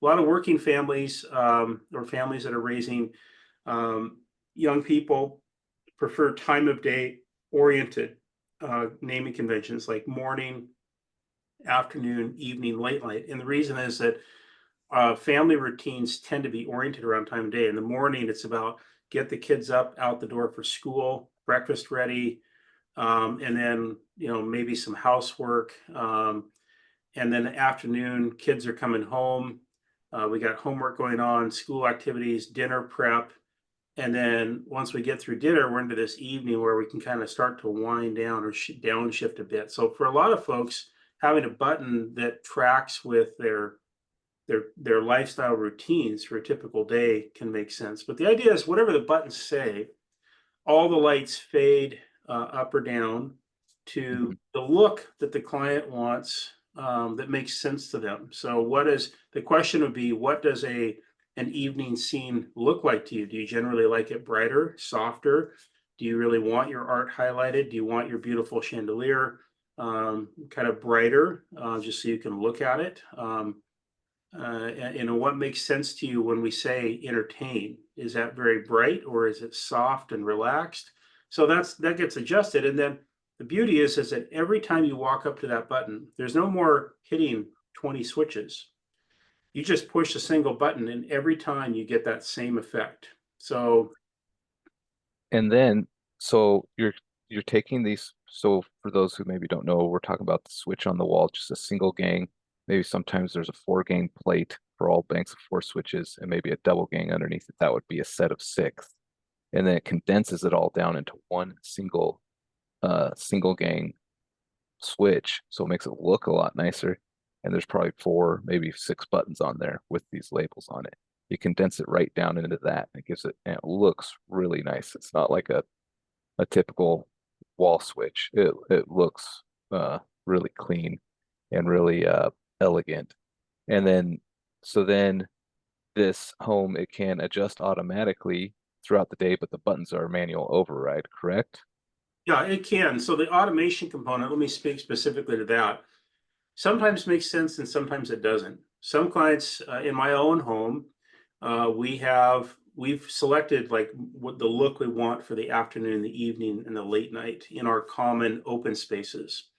a lot of working families or families that are raising um, young people prefer time of day oriented naming conventions like morning, afternoon, evening, late night. And the reason is that family routines tend to be oriented around time of day. In the morning, it's about get the kids up out the door for school, breakfast ready, and then maybe some housework. And then the afternoon, kids are coming home. We got homework going on, school activities, dinner prep. And then once we get through dinner, we're into this evening where we can kind of start to wind down or downshift a bit. So for a lot of folks, having a button that tracks with their lifestyle routines for a typical day can make sense. But the idea is whatever the buttons say, all the lights fade up or down to Mhm. the look that the client wants that makes sense to them. So what is the question would be, what does an evening scene look like to you? Do you generally like it brighter, softer? Do you really want your art highlighted? Do you want your beautiful chandelier kind of brighter, just so you can look at it? What makes sense to you when we say entertain? Is that very bright or is it soft and relaxed? So that gets adjusted. And then the beauty is that every time you walk up to that button, there's no more hitting 20 switches. You just push a single button and every time you get that same effect. So And then, so you're taking these. So for those who maybe don't know, we're talking about the switch on the wall, just a single gang. Maybe sometimes there's a four gang plate for all banks of four switches, and maybe a double gang underneath it. That would be a set of six. And then it condenses it all down into one single gang switch. So it makes it look a lot nicer. And there's probably four, maybe six buttons on there with these labels on it. You condense it right down into that. And it gives it, and it looks really nice. It's not like a typical wall switch. It looks really clean and really elegant. And then so then this home, it can adjust automatically throughout the day, but the buttons are manual override, correct? yeah, it can. So the automation component, let me speak specifically to that. Sometimes makes sense and sometimes it doesn't. Some clients in my own home, we've selected like what the look we want for the afternoon, the evening, and the late night in our common open spaces.